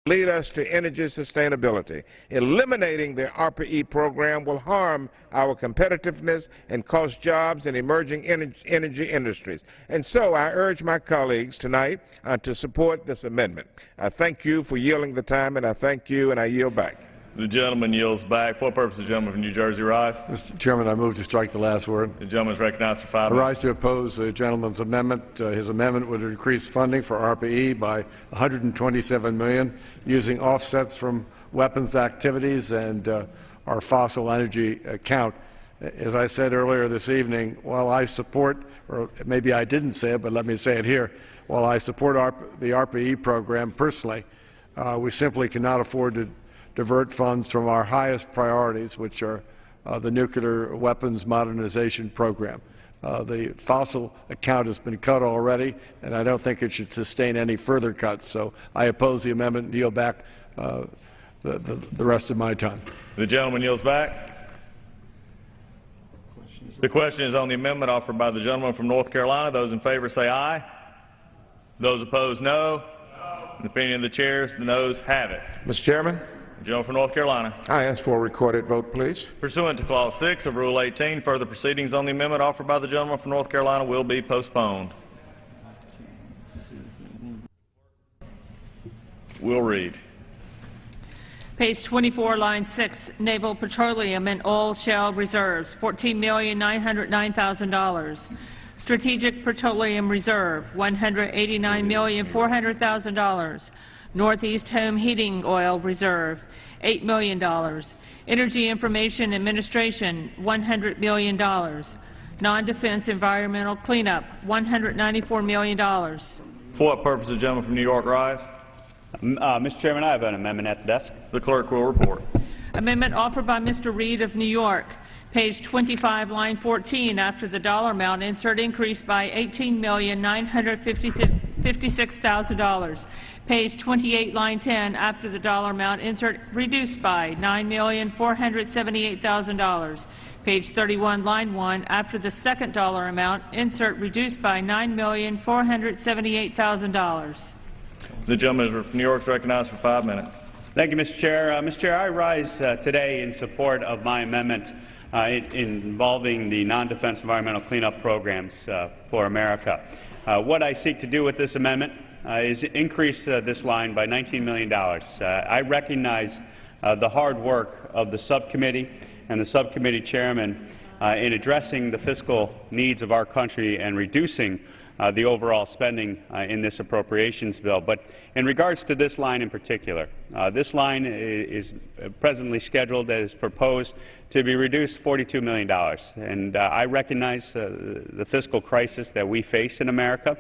lead us to energy sustainability. Eliminating the ARPA-E program will harm our competitiveness and cost jobs in emerging energy industries. And so I urge my colleagues tonight to support this amendment. I thank you for yielding the time, and I thank you, and I yield back. The gentleman yields back. For what purpose, the gentleman from New Jersey rise? Mr. Chairman, I move to strike the last word. The gentleman is recognized for 5 I minutes. rise to oppose the gentleman's amendment. His amendment would increase funding for ARPA-E by $127 million using offsets from weapons activities and our fossil energy account. As I said earlier this evening, while I support, or maybe I didn't say it, but let me say it here, while I support the ARPA-E program personally, we simply cannot afford to divert funds from our highest priorities, which are the nuclear weapons modernization program. The fossil account has been cut already, and I don't think it should sustain any further cuts. So I oppose the amendment and yield back the rest of my time. The gentleman yields back. The question is on the amendment offered by the gentleman from North Carolina. Those in favor say aye. Those opposed, no. In the opinion of the chairs, the noes have it. Mr. Chairman, The gentleman from North Carolina. I ask for a recorded vote, please. Pursuant to Clause 6 of Rule 18, further proceedings on the amendment offered by the gentleman from North Carolina will be postponed. We'll read. Page 24, line 6, Naval Petroleum and Oil Shale Reserves, $14,909,000. Strategic Petroleum Reserve, $189,400,000. Northeast Home Heating Oil Reserve, $8 million. Energy Information Administration, $100 million. Non-defense environmental cleanup, $194 million. For what purpose does the gentleman from New York rise? Mr. Chairman, I have an amendment at the desk. The clerk will report. Amendment offered by Mr. Reed of New York. Page 25, line 14, after the dollar amount, insert increase by $18,956,000. Page 28, line 10, after the dollar amount, insert reduced by $9,478,000. Page 31, line 1, after the second dollar amount, insert reduced by $9,478,000. The gentleman from New York is recognized for 5 minutes. Thank you, Mr. Chair. Mr. Chair, I rise today in support of my amendment involving the non-defense environmental cleanup programs for America. What I seek to do with this amendment is increase this line by $19 million. I recognize the hard work of the subcommittee and the subcommittee chairman in addressing the fiscal needs of our country and reducing the overall spending in this appropriations bill. But in regards to this line in particular, this line is presently scheduled as proposed to be reduced $42 million. And I recognize the fiscal crisis that we face in America,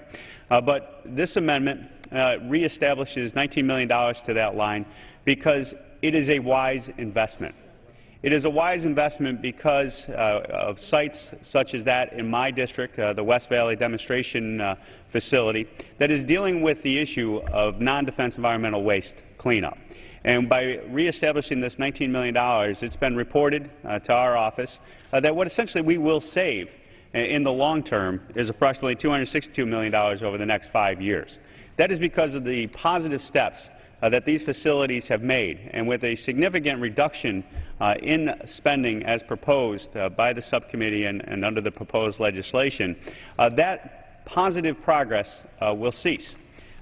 but this amendment reestablishes $19 million to that line because it is a wise investment. It is a wise investment because of sites such as that in my district, the West Valley Demonstration Facility, that is dealing with the issue of non-defense environmental waste cleanup. And by reestablishing this $19 million, it's been reported to our office that what essentially we will save in the long term is approximately $262 million over the next 5 years. That is because of the positive steps that these facilities have made, and with a significant reduction in spending as proposed by the subcommittee and under the proposed legislation, that positive progress will cease.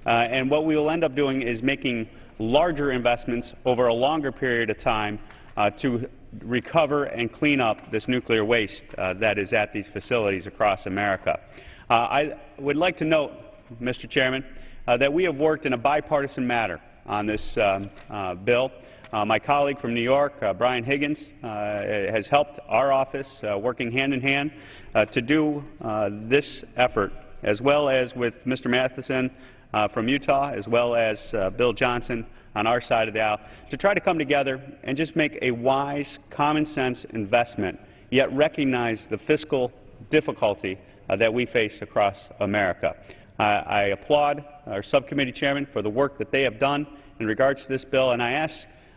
And what we will end up doing is making larger investments over a longer period of time to recover and clean up this nuclear waste that is at these facilities across America. I would like to note, Mr. Chairman, that we have worked in a bipartisan manner on this bill. My colleague from New York, Brian Higgins, has helped our office, working hand in hand, to do this effort, as well as with Mr. Matheson from Utah, as well as Bill Johnson on our side of the aisle, to try to come together and just make a wise, common-sense investment, yet recognize the fiscal difficulty that we face across America. I applaud our subcommittee chairman for the work that they have done in regards to this bill, and I ask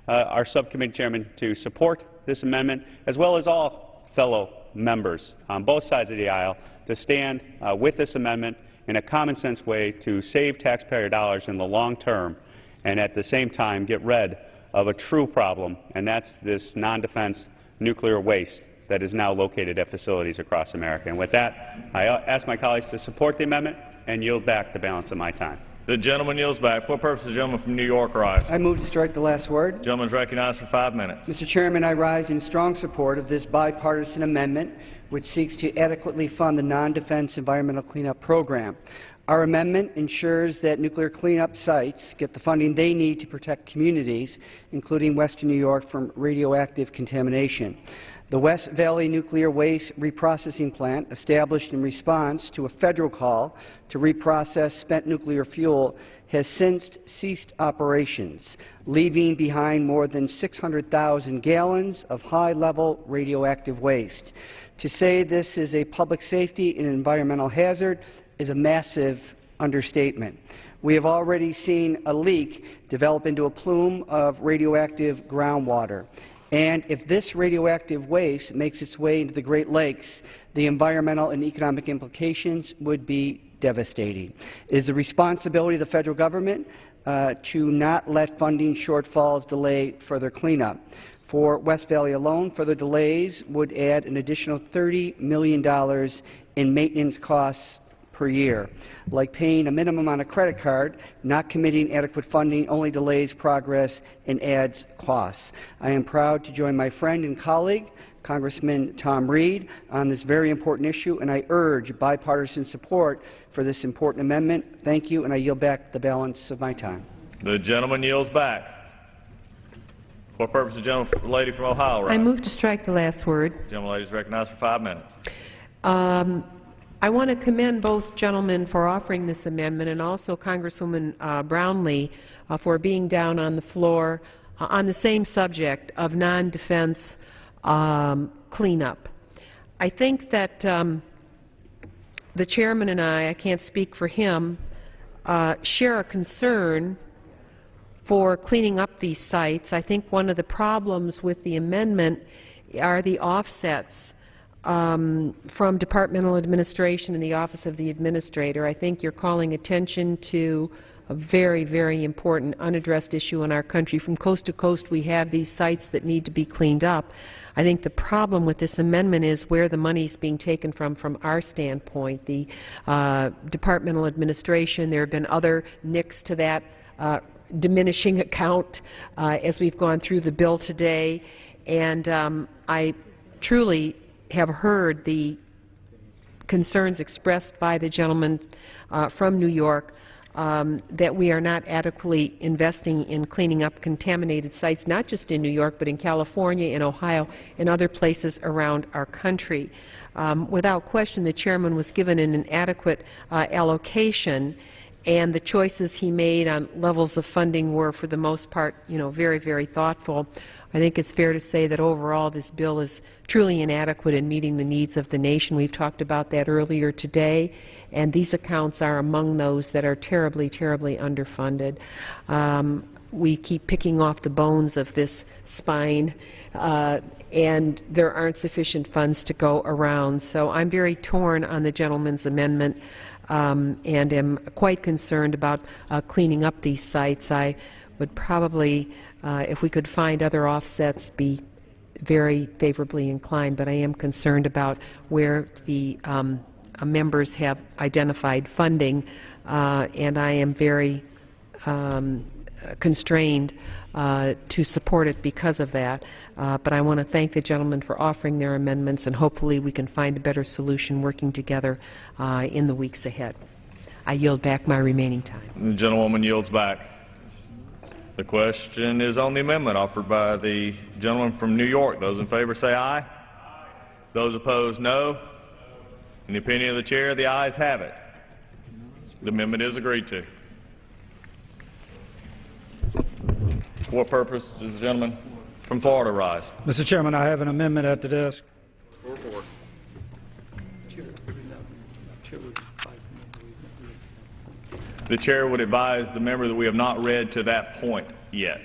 our subcommittee chairman to support this amendment, as well as all fellow members on both sides of the aisle, to stand with this amendment in a common-sense way to save taxpayer dollars in the long term and at the same time get rid of a true problem, and that's this non-defense nuclear waste that is now located at facilities across America. And with that, I ask my colleagues to support the amendment and yield back the balance of my time. The gentleman yields back. For what purpose the gentleman from New York rise? I move to strike the last word. The gentleman is recognized for 5 minutes. Mr. Chairman, I rise in strong support of this bipartisan amendment which seeks to adequately fund the non-defense environmental cleanup program. Our amendment ensures that nuclear cleanup sites get the funding they need to protect communities, including Western New York, from radioactive contamination. The West Valley Nuclear Waste Reprocessing Plant, established in response to a federal call to reprocess spent nuclear fuel, has since ceased operations, leaving behind more than 600,000 gallons of high-level radioactive waste. To say this is a public safety and environmental hazard is a massive understatement. We have already seen a leak develop into a plume of radioactive groundwater. And if this radioactive waste makes its way into the Great Lakes, the environmental and economic implications would be devastating. It is the responsibility of the federal government to not let funding shortfalls delay further cleanup. For West Valley alone, further delays would add an additional $30 million in maintenance costs per year. Like paying a minimum on a credit card, not committing adequate funding only delays progress and adds costs. I am proud to join my friend and colleague, Congressman Tom Reed, on this very important issue, and I urge bipartisan support for this important amendment. Thank you, and I yield back the balance of my time. The gentleman yields back. For what purpose the lady from Ohio rise? I move to strike the last word. The gentleman lady is recognized for 5 minutes. I want to commend both gentlemen for offering this amendment, and also Congresswoman Brownlee for being down on the floor on the same subject of non-defense cleanup. I think that the chairman and I can't speak for him, share a concern for cleaning up these sites. I think one of the problems with the amendment are the offsets from departmental administration and the Office of the Administrator. I think you're calling attention to a very, very important unaddressed issue in our country. From coast to coast, we have these sites that need to be cleaned up. I think the problem with this amendment is where the money is being taken from our standpoint. The departmental administration, there have been other nicks to that diminishing account as we've gone through the bill today, and I truly have heard the concerns expressed by the gentleman from New York that we are not adequately investing in cleaning up contaminated sites, not just in New York, but in California, in Ohio, and other places around our country. Without question, the chairman was given an inadequate allocation, and the choices he made on levels of funding were, for the most part, very, very thoughtful. I think it's fair to say that overall this bill is truly inadequate in meeting the needs of the nation. We've talked about that earlier today, and these accounts are among those that are terribly, terribly underfunded. We keep picking off the bones of this spine, and there aren't sufficient funds to go around. So I'm very torn on the gentleman's amendment, and am quite concerned about cleaning up these sites. I would probably, if we could find other offsets, be very favorably inclined, but I am concerned about where the members have identified funding, and I am very constrained to support it because of that. But I want to thank the gentlemen for offering their amendments, and hopefully we can find a better solution working together in the weeks ahead. I yield back my remaining time. The gentlewoman yields back. The question is on the amendment offered by the gentleman from New York. Those in favor say aye. Those opposed, no. In the opinion of the chair, the ayes have it. The amendment is agreed to. For what purpose does the gentleman from Florida rise? Mr. Chairman, I have an amendment at the desk. The chair would advise the member that we have not read to that point yet.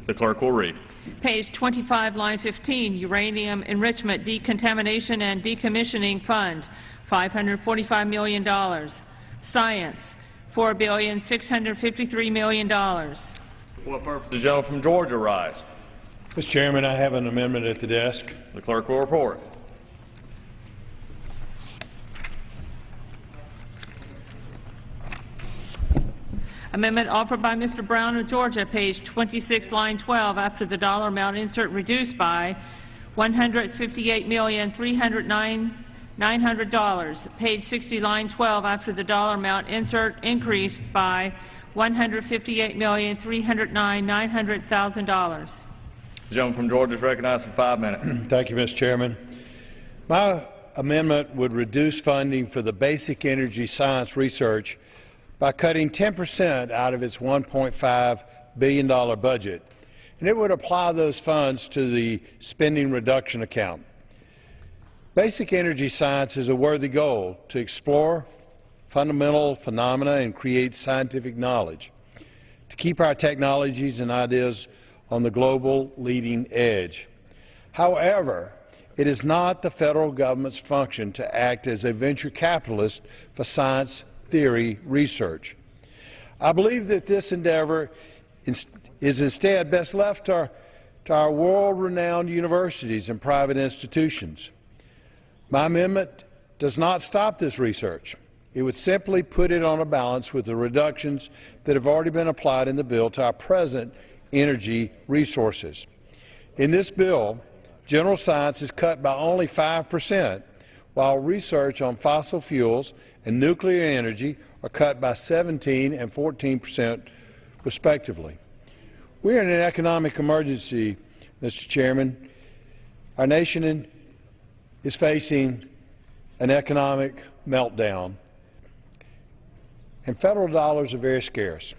The clerk will read. Page 25, line 15, Uranium Enrichment, Decontamination and Decommissioning Fund, $545 million. Science, $4,653 million. For what purpose does the gentleman from Georgia rise? Mr. Chairman, I have an amendment at the desk. The clerk will report. Amendment offered by Mr. Brown of Georgia, page 26, line 12, after the dollar amount insert reduced by $158,309,900. Page 60, line 12, after the dollar amount insert increased by $158,309,900,000. The gentleman from Georgia is recognized for 5 minutes. Thank you, Mr. Chairman. My amendment would reduce funding for the basic energy science research by cutting 10% out of its $1.5 billion budget, and it would apply those funds to the spending reduction account. Basic energy science is a worthy goal to explore fundamental phenomena and create scientific knowledge, to keep our technologies and ideas on the global leading edge. However, it is not the federal government's function to act as a venture capitalist for science theory research. I believe that this endeavor is instead best left to our world-renowned universities and private institutions. My amendment does not stop this research. It would simply put it on a balance with the reductions that have already been applied in the bill to our present energy resources. In this bill, general science is cut by only 5%, while research on fossil fuels and nuclear energy are cut by 17% and 14%, respectively. We are in an economic emergency, Mr. Chairman. Our nation is facing an economic meltdown, and federal dollars are very scarce.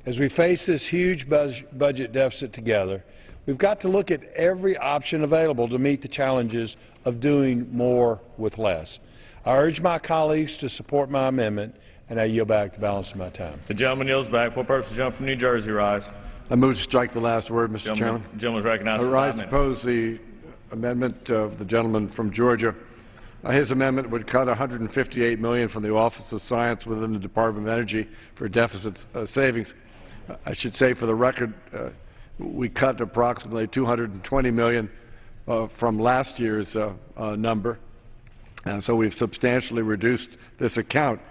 As we face this huge budget deficit together, we've got to look at every option available to meet the challenges of doing more with less. I urge my colleagues to support my amendment, and I yield back the balance of my time. The gentleman yields back. For what purpose does the gentleman from New Jersey rise? I move to strike the last word, Mr. Chairman. The gentleman is recognized I for 5 rise to minutes. oppose the amendment of the gentleman from Georgia. His amendment would cut $158 million from the Office of Science within the Department of Energy for deficit savings. I should say, for the record, we cut approximately $220 million from last year's number, and so we've substantially reduced this account.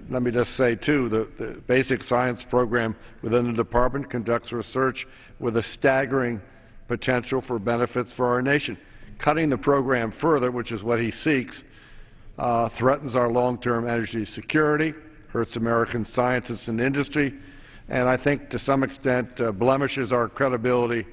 Let me just say, too, the basic science program within the department conducts research with a staggering potential for benefits for our nation. Cutting the program further, which is what he seeks, threatens our long-term energy security, hurts American scientists and industry, and I think to some extent blemishes our credibility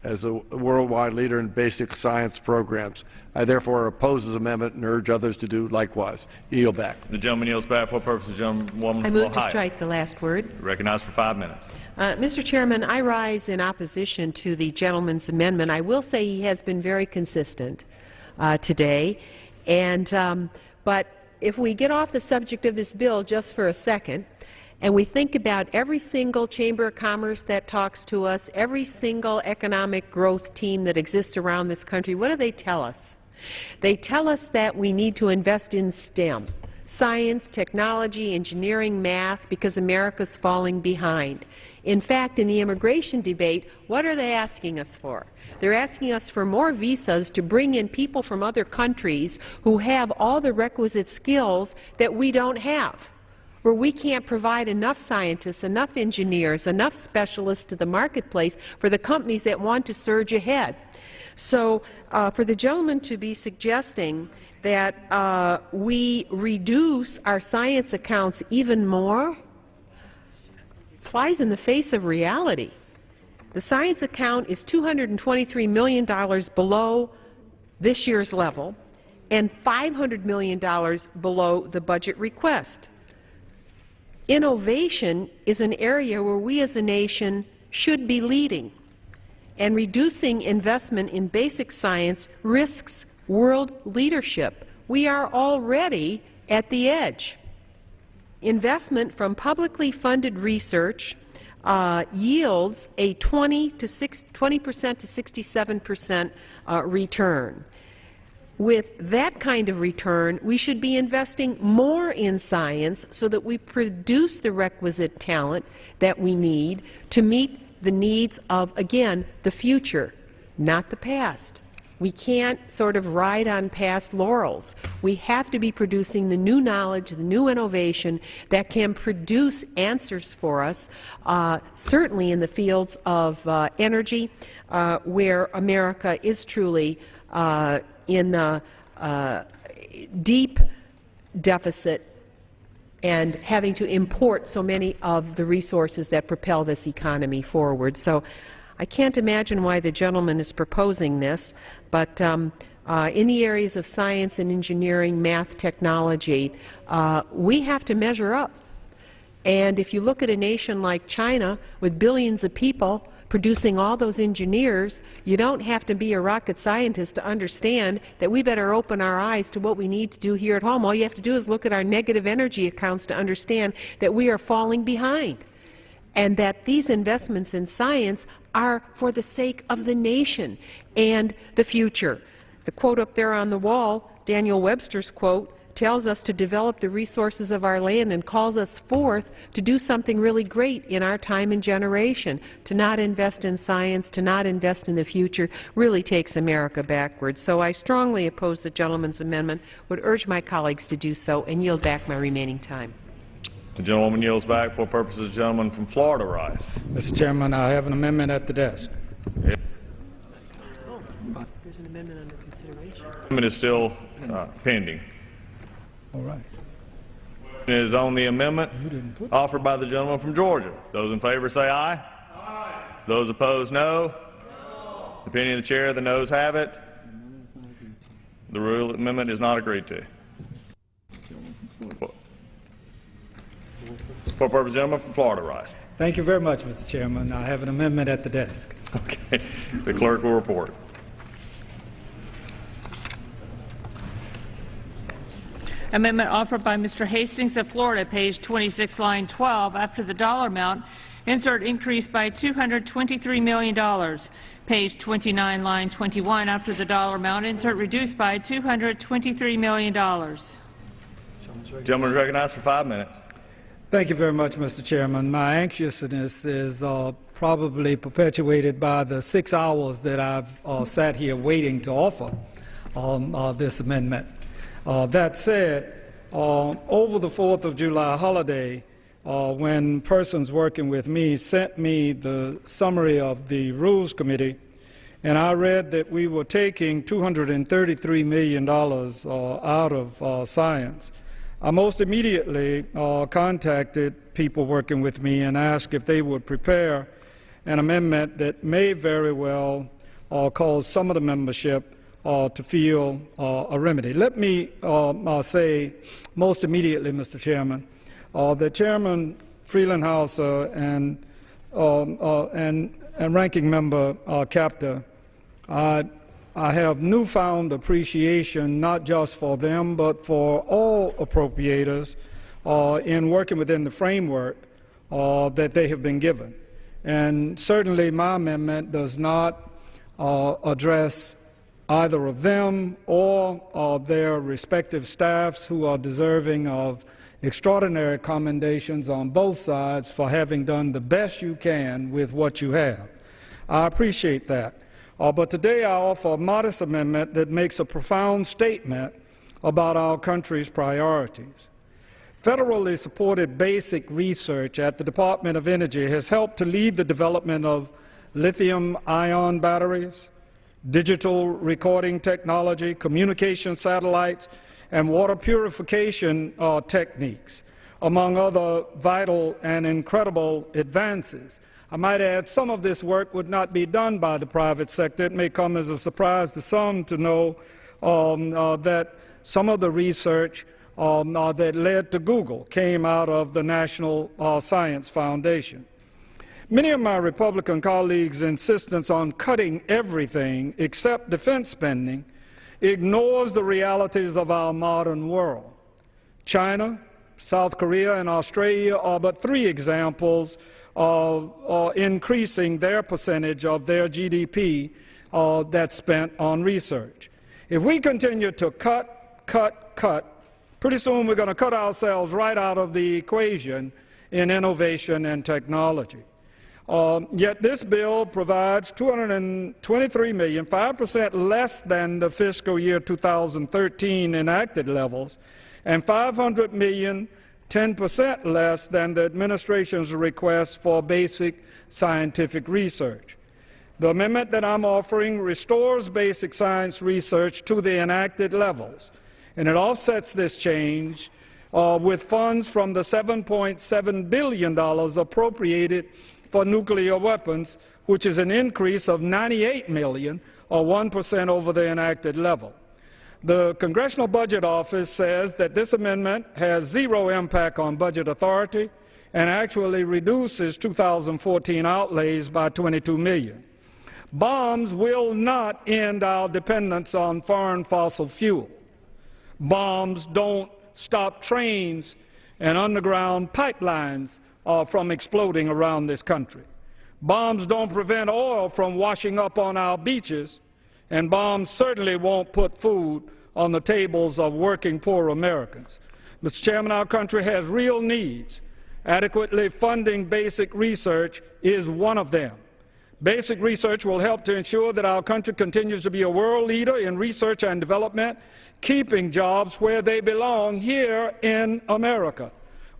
as a worldwide leader in basic science programs. I therefore oppose this amendment and urge others to do likewise. Yield back. The gentleman yields back. For what purpose, the gentlewoman I from move Ohio? to strike the last word. Recognized for 5 minutes. Mr. Chairman, I rise in opposition to the gentleman's amendment. I will say he has been very consistent today, but if we get off the subject of this bill just for a second, and we think about every single Chamber of Commerce that talks to us, every single economic growth team that exists around this country, what do they tell us? They tell us that we need to invest in STEM, science, technology, engineering, math, because America's falling behind. In fact, in the immigration debate, what are they asking us for? They're asking us for more visas to bring in people from other countries who have all the requisite skills that we don't have, where we can't provide enough scientists, enough engineers, enough specialists to the marketplace for the companies that want to surge ahead. So for the gentleman to be suggesting that we reduce our science accounts even more flies in the face of reality. The science account is $223 million below this year's level and $500 million below the budget request. Innovation is an area where we as a nation should be leading, and reducing investment in basic science risks world leadership. We are already at the edge. Investment from publicly funded research yields a 20% to 67% return. with that kind of return, we should be investing more in science so that we produce the requisite talent that we need to meet the needs of, again, the future, not the past. We can't sort of ride on past laurels. We have to be producing the new knowledge, the new innovation that can produce answers for us, certainly in the fields of energy, where America is truly in deep deficit and having to import so many of the resources that propel this economy forward. So I can't imagine why the gentleman is proposing this, but in the areas of science and engineering, math, technology, we have to measure up. And if you look at a nation like China with billions of people producing all those engineers, you don't have to be a rocket scientist to understand that we better open our eyes to what we need to do here at home. All you have to do is look at our negative energy accounts to understand that we are falling behind, and that these investments in science are for the sake of the nation and the future. The quote up there on the wall, Daniel Webster's quote, tells us to develop the resources of our land and calls us forth to do something really great in our time and generation. To not invest in science, to not invest in the future, really takes America backwards. So I strongly oppose the gentleman's amendment, would urge my colleagues to do so, and yield back my remaining time. The gentlewoman yields back. For purposes, the gentleman from Florida rise. Mr. Chairman, I have an amendment at the desk. There's an amendment under consideration. The amendment is still pending. All right. It is on the amendment offered by the gentleman from Georgia. Those in favor say aye. Aye. Those opposed, no. No. The opinion of the chair, the noes have it. The rule amendment is not agreed to. For purpose, gentleman from Florida rise. Thank you very much, Mr. Chairman. I have an amendment at the desk. Okay. The clerk will report. Amendment offered by Mr. Hastings of Florida, page 26, line 12. After the dollar amount, insert increase by $223 million. Page 29, line 21. After the dollar amount, insert reduced by $223 million. Gentleman is recognized for 5 minutes. Thank you very much, Mr. Chairman. My anxiousness is probably perpetuated by the 6 hours that I've sat here waiting to offer this amendment. That said, over the 4th of July holiday, when persons working with me sent me the summary of the Rules Committee, and I read that we were taking $233 million out of science, I most immediately contacted people working with me and asked if they would prepare an amendment that may very well cause some of the membership to feel a remedy. Let me say most immediately, Mr. Chairman, that Chairman Freelandhauser and Ranking Member Capter, I have newfound appreciation not just for them but for all appropriators in working within the framework that they have been given. And certainly my amendment does not address either of them or their respective staffs, who are deserving of extraordinary commendations on both sides for having done the best you can with what you have. I appreciate that. But today I offer a modest amendment that makes a profound statement about our country's priorities. Federally supported basic research at the Department of Energy has helped to lead the development of lithium-ion batteries, digital recording technology, communication satellites, and water purification techniques, among other vital and incredible advances. I might add, some of this work would not be done by the private sector. It may come as a surprise to some to know that some of the research that led to Google came out of the National Science Foundation. Many of my Republican colleagues' insistence on cutting everything except defense spending ignores the realities of our modern world. China, South Korea, and Australia are but 3 examples of increasing their percentage of their GDP that's spent on research. If we continue to cut, pretty soon we're going to cut ourselves right out of the equation in innovation and technology. Yet this bill provides $223 million, 5% less than the fiscal year 2013 enacted levels, and $500 million, 10% less than the administration's request for basic scientific research. The amendment that I'm offering restores basic science research to the enacted levels, and it offsets this change with funds from the $7.7 billion appropriated for nuclear weapons, which is an increase of $98 million, or 1% over the enacted level. The Congressional Budget Office says that this amendment has zero impact on budget authority and actually reduces 2014 outlays by $22 million. Bombs will not end our dependence on foreign fossil fuel. Bombs don't stop trains and underground pipelines from exploding around this country. Bombs don't prevent oil from washing up on our beaches, and bombs certainly won't put food on the tables of working poor Americans. Mr. Chairman, our country has real needs. Adequately funding basic research is one of them. Basic research will help to ensure that our country continues to be a world leader in research and development, keeping jobs where they belong here in America.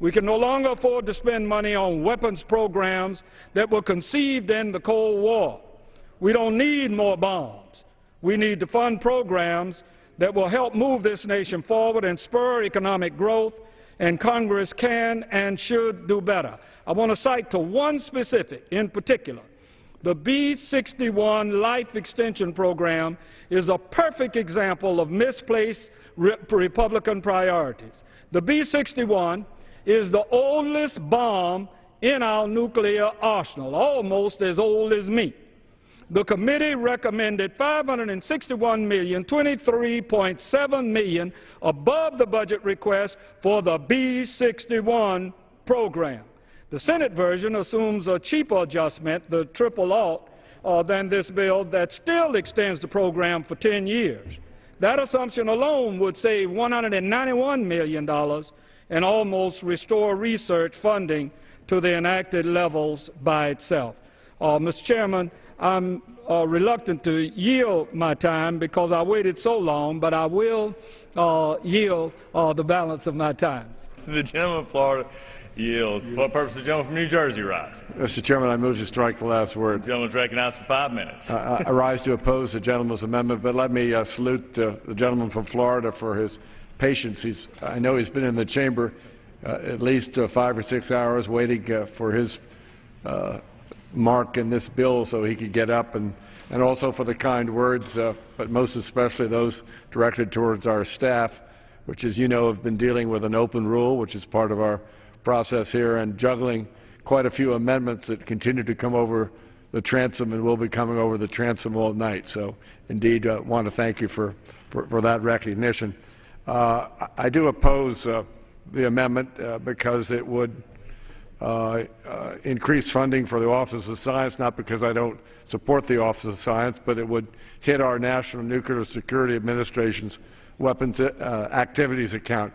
We can no longer afford to spend money on weapons programs that were conceived in the Cold War. We don't need more bombs. We need to fund programs that will help move this nation forward and spur economic growth, and Congress can and should do better. I want to cite to one specific in particular. The B-61 Life Extension Program is a perfect example of misplaced Republican priorities. The B-61 is the oldest bomb in our nuclear arsenal, almost as old as me. The committee recommended $561 million, $23.7 million above the budget request for the B-61 program. The Senate version assumes a cheaper adjustment, the triple alt, than this bill that still extends the program for 10 years. That assumption alone would save $191 million and almost restore research funding to the enacted levels by itself. Mr. Chairman, I'm reluctant to yield my time because I waited so long, but I will yield the balance of my time. The gentleman from Florida yields. For what purpose the gentleman from New Jersey rise? Mr. Chairman, I move to strike the last word. The gentleman is recognized for 5 minutes. I rise to oppose the gentleman's amendment, but let me salute the gentleman from Florida for his patience. I know he's been in the chamber at least 5 or 6 hours waiting for his mark in this bill so he could get up, and also for the kind words, but most especially those directed towards our staff, which, as you know, have been dealing with an open rule, which is part of our process here, and juggling quite a few amendments that continue to come over the transom and will be coming over the transom all night. So, indeed, I want to thank you for that recognition. I do oppose the amendment because it would increase funding for the Office of Science, not because I don't support the Office of Science, but it would hit our National Nuclear Security Administration's weapons activities account.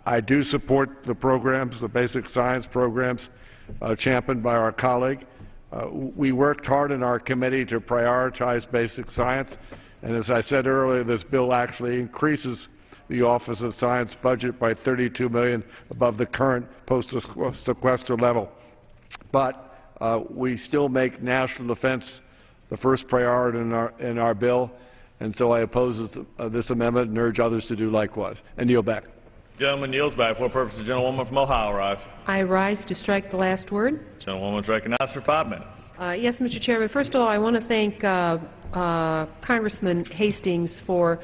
I do support the programs, the basic science programs championed by our colleague. We worked hard in our committee to prioritize basic science, and as I said earlier, this bill actually increases the Office of Science budget by $32 million above the current post-sequester level. But we still make national defense the first priority in our bill, and so I oppose this amendment and urge others to do likewise. And yield back. Gentleman yields back. For what purpose the gentlewoman from Ohio rise? I rise to strike the last word. Gentlewoman is recognized for 5 minutes. Yes, Mr. Chairman. First of all, I want to thank Congressman Hastings for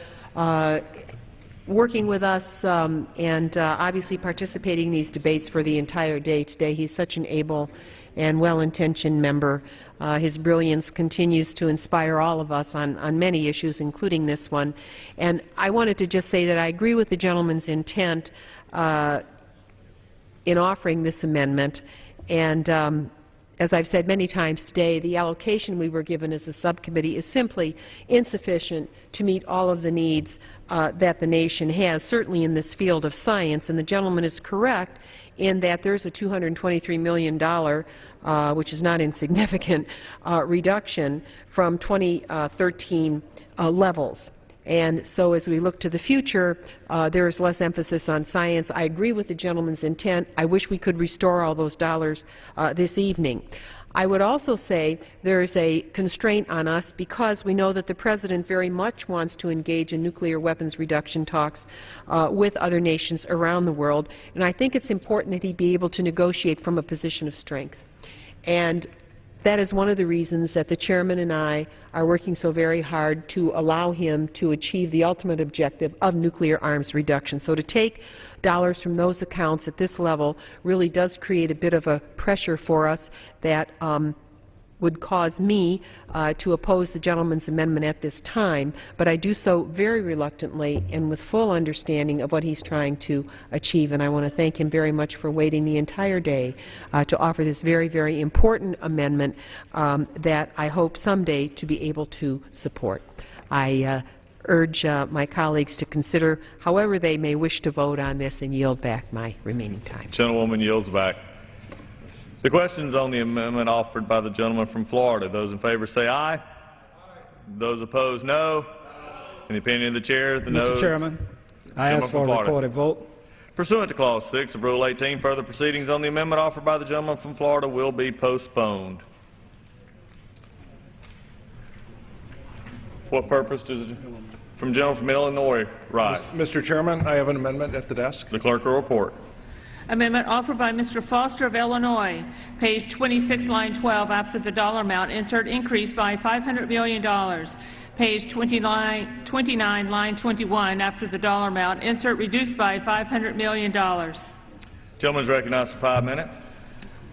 working with us and obviously participating in these debates for the entire day today. He's such an able and well-intentioned member. His brilliance continues to inspire all of us on many issues, including this one. And I wanted to just say that I agree with the gentleman's intent in offering this amendment. And as I've said many times today, the allocation we were given as a subcommittee is simply insufficient to meet all of the needs that the nation has, certainly in this field of science. And the gentleman is correct in that there's a $223 million, which is not insignificant, reduction from 2013 levels. And so as we look to the future, there is less emphasis on science. I agree with the gentleman's intent. I wish we could restore all those dollars this evening. I would also say there is a constraint on us because we know that the President very much wants to engage in nuclear weapons reduction talks with other nations around the world, and I think it's important that he be able to negotiate from a position of strength. And that is one of the reasons that the Chairman and I are working so very hard to allow him to achieve the ultimate objective of nuclear arms reduction. So to take dollars from those accounts at this level really does create a bit of a pressure for us that would cause me to oppose the gentleman's amendment at this time, but I do so very reluctantly and with full understanding of what he's trying to achieve, and I want to thank him very much for waiting the entire day to offer this very, very important amendment that I hope someday to be able to support. I urge my colleagues to consider however they may wish to vote on this and yield back my remaining time. Gentlewoman yields back. The question is on the amendment offered by the gentleman from Florida. Those in favor say aye. Those opposed, no. In the opinion of the chair, the noes. Mr. Chairman, I ask for a recorded vote. Pursuant to Clause 6 of Rule 18, further proceedings on the amendment offered by the gentleman from Florida will be postponed. What purpose does it? From the gentleman from Illinois, rise. Mr. Chairman, I have an amendment at the desk. The clerk will report. Amendment offered by Mr. Foster of Illinois, page 26, line 12, after the dollar amount, insert increase by $500 million. Page 29, line 21, after the dollar amount, insert reduced by $500 million. Gentleman is recognized for 5 minutes.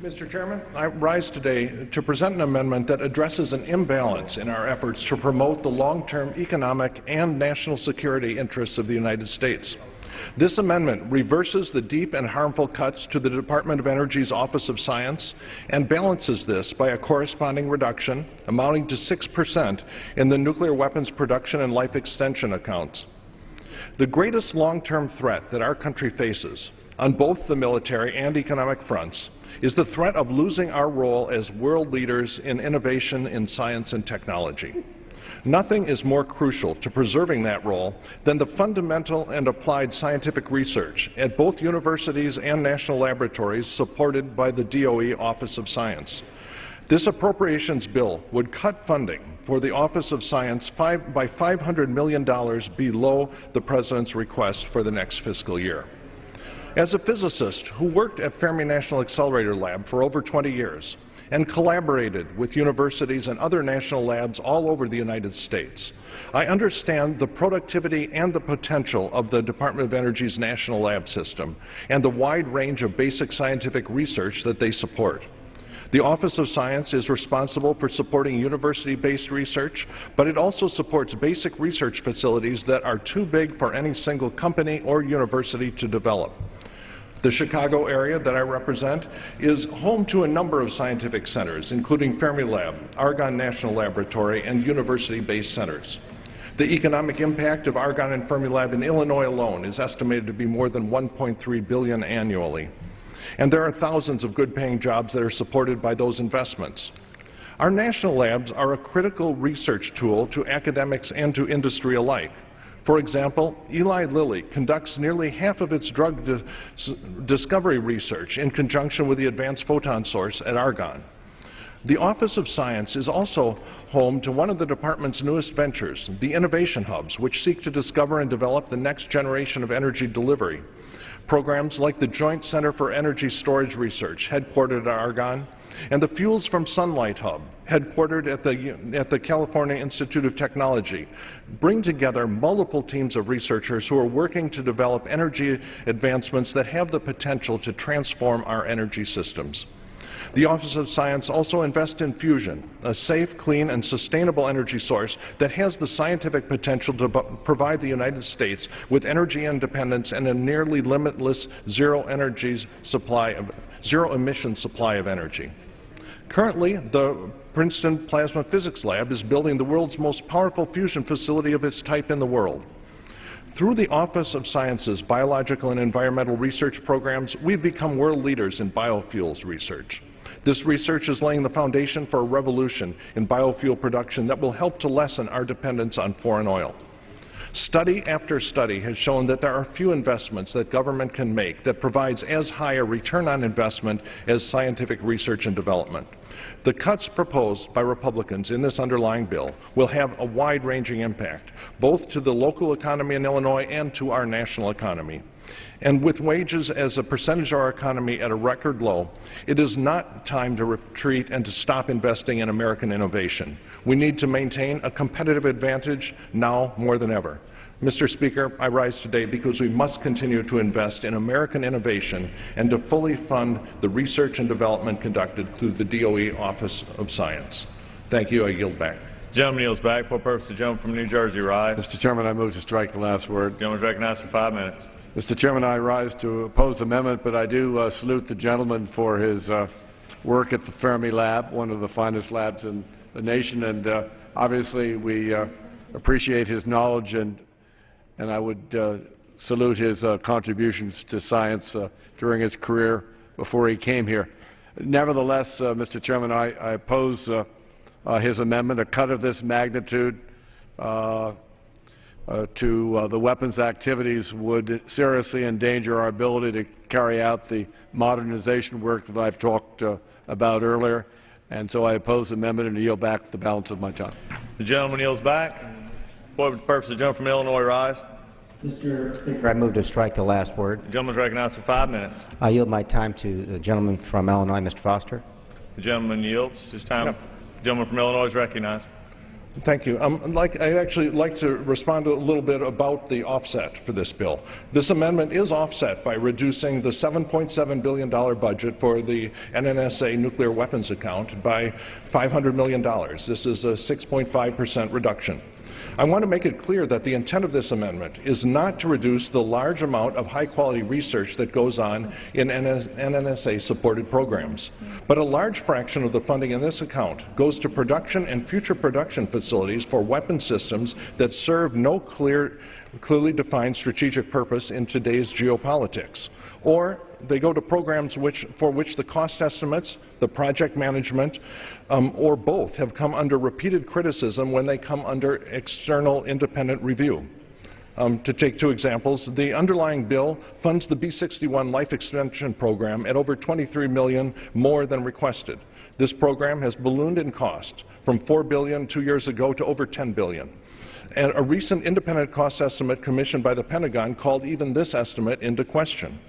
Mr. Chairman, I rise today to present an amendment that addresses an imbalance in our efforts to promote the long-term economic and national security interests of the United States. This amendment reverses the deep and harmful cuts to the Department of Energy's Office of Science and balances this by a corresponding reduction amounting to 6% in the nuclear weapons production and life extension accounts. The greatest long-term threat that our country faces on both the military and economic fronts is the threat of losing our role as world leaders in innovation in science and technology. Nothing is more crucial to preserving that role than the fundamental and applied scientific research at both universities and national laboratories supported by the DOE Office of Science. This appropriations bill would cut funding for the Office of Science by $500 million below the President's request for the next fiscal year. As a physicist who worked at Fermi National Accelerator Lab for over 20 years, and collaborated with universities and other national labs all over the United States, I understand the productivity and the potential of the Department of Energy's National Lab System and the wide range of basic scientific research that they support. The Office of Science is responsible for supporting university-based research, but it also supports basic research facilities that are too big for any single company or university to develop. The Chicago area that I represent is home to a number of scientific centers, including Fermilab, Argonne National Laboratory, and university-based centers. The economic impact of Argonne and Fermilab in Illinois alone is estimated to be more than $1.3 billion annually. And there are thousands of good-paying jobs that are supported by those investments. Our national labs are a critical research tool to academics and to industry alike. For example, Eli Lilly conducts nearly half of its drug discovery research in conjunction with the Advanced Photon Source at Argonne. The Office of Science is also home to one of the department's newest ventures, the Innovation Hubs, which seek to discover and develop the next generation of energy delivery. Programs like the Joint Center for Energy Storage Research, headquartered at Argonne, and the Fuels from Sunlight Hub, headquartered at the California Institute of Technology, bring together multiple teams of researchers who are working to develop energy advancements that have the potential to transform our energy systems. The Office of Science also invests in fusion, a safe, clean, and sustainable energy source that has the scientific potential to provide the United States with energy independence and a nearly limitless zero-emission supply of energy. Currently, the Princeton Plasma Physics Lab is building the world's most powerful fusion facility of its type in the world. Through the Office of Science's Biological and Environmental Research programs, we've become world leaders in biofuels research. This research is laying the foundation for a revolution in biofuel production that will help to lessen our dependence on foreign oil. Study after study has shown that there are few investments that government can make that provides as high a return on investment as scientific research and development. The cuts proposed by Republicans in this underlying bill will have a wide-ranging impact, both to the local economy in Illinois and to our national economy. And with wages as a percentage of our economy at a record low, it is not time to retreat and to stop investing in American innovation. We need to maintain a competitive advantage now more than ever. Mr. Speaker, I rise today because we must continue to invest in American innovation and to fully fund the research and development conducted through the DOE Office of Science. Thank you. I yield back. Gentleman yields back. For purpose, the gentleman from New Jersey rise. Mr. Chairman, I move to strike the last word. Gentleman is recognized for 5 minutes. Mr. Chairman, I rise to oppose the amendment, but I do salute the gentleman for his work at the Fermi Lab, one of the finest labs in the nation, and obviously we appreciate his knowledge, and I would salute his contributions to science during his career before he came here. Nevertheless, Mr. Chairman, I oppose his amendment. A cut of this magnitude to the weapons activities would seriously endanger our ability to carry out the modernization work that I've talked about earlier, and so I oppose the amendment and yield back the balance of my time. The gentleman yields back. For the purpose, the gentleman from Illinois rise. Mr. Speaker, I move to strike the last word. The gentleman is recognized for 5 minutes. I yield my time to the gentleman from Illinois, Mr. Foster. The gentleman yields his time. Yep. The gentleman from Illinois is recognized. Thank you. I'd actually like to respond a little bit about the offset for this bill. This amendment is offset by reducing the $7.7 billion budget for the NNSA nuclear weapons account by $500 million. This is a 6.5% reduction. I want to make it clear that the intent of this amendment is not to reduce the large amount of high-quality research that goes on in NNSA-supported programs. But a large fraction of the funding in this account goes to production and future production facilities for weapon systems that serve no clearly defined strategic purpose in today's geopolitics. Or they go to programs for which the cost estimates, the project management, or both have come under repeated criticism when they come under external independent review. To take two examples, the underlying bill funds the B-61 Life Extension Program at over $23 million more than requested. This program has ballooned in cost from $4 billion 2 years ago to over $10 billion. And a recent independent cost estimate commissioned by the Pentagon called even this estimate into question.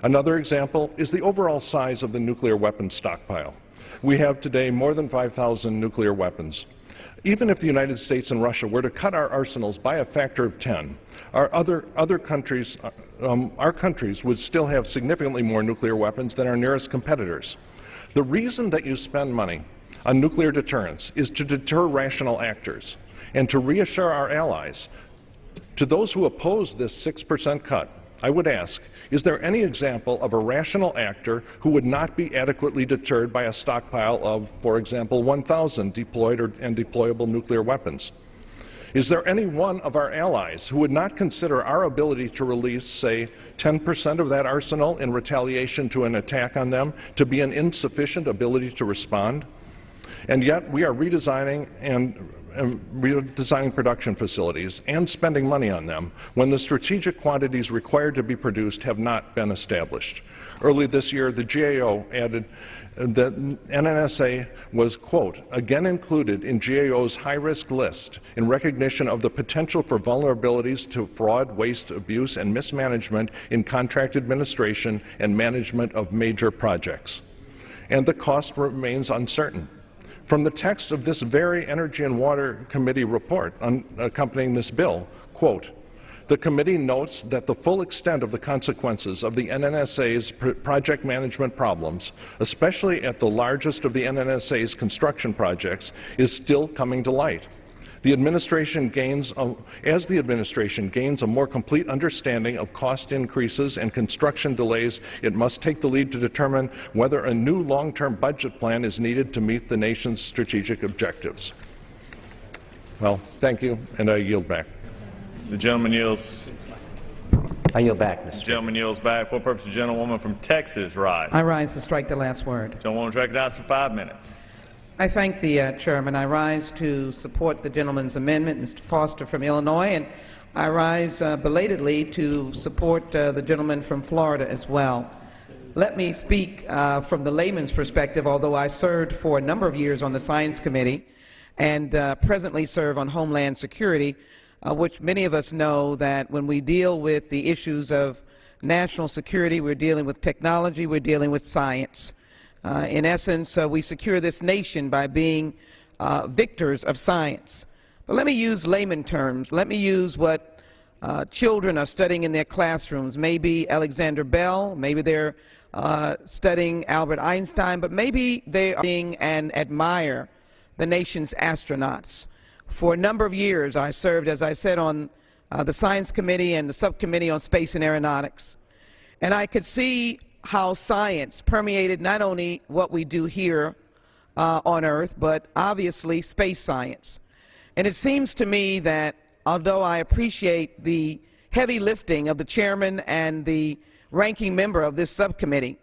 Another example is the overall size of the nuclear weapons stockpile. We have today more than 5,000 nuclear weapons. Even if the United States and Russia were to cut our arsenals by a factor of 10, our countries would still have significantly more nuclear weapons than our nearest competitors. The reason that you spend money on nuclear deterrence is to deter rational actors and to reassure our allies. To those who oppose this 6% cut, I would ask, is there any example of a rational actor who would not be adequately deterred by a stockpile of, for example, 1,000 deployed and deployable nuclear weapons? Is there any one of our allies who would not consider our ability to release, say, 10% of that arsenal in retaliation to an attack on them to be an insufficient ability to respond? And yet we are redesigning production facilities and spending money on them when the strategic quantities required to be produced have not been established. Early this year, the GAO added that NNSA was, quote, again included in GAO's high-risk list in recognition of the potential for vulnerabilities to fraud, waste, abuse, and mismanagement in contract administration and management of major projects. And the cost remains uncertain. From the text of this very Energy and Water Committee report accompanying this bill, quote, the committee notes that the full extent of the consequences of the NNSA's project management problems, especially at the largest of the NNSA's construction projects, is still coming to light. As the administration gains a more complete understanding of cost increases and construction delays, it must take the lead to determine whether a new long-term budget plan is needed to meet the nation's strategic objectives. Well, thank you, and I yield back. The gentleman yields. I yield back, Mr. The Speaker. gentleman yields back. For purpose, the gentlewoman from Texas rise. I rise to strike the last word. Gentlewoman is recognized for 5 minutes. I thank the chairman. I rise to support the gentleman's amendment, Mr. Foster from Illinois, and I rise belatedly to support the gentleman from Florida as well. Let me speak from the layman's perspective, although I served for a number of years on the Science Committee and presently serve on Homeland Security, which many of us know that when we deal with the issues of national security, we're dealing with technology, we're dealing with science. In essence, we secure this nation by being victors of science. But let me use layman terms. Let me use what children are studying in their classrooms. Maybe Alexander Bell, maybe they're studying Albert Einstein, but maybe they are studying and admire the nation's astronauts. For a number of years, I served, as I said, on the Science Committee and the Subcommittee on Space and Aeronautics. And I could see how science permeated not only what we do here on Earth, but obviously space science. And it seems to me that although I appreciate the heavy lifting of the chairman and the ranking member of this subcommittee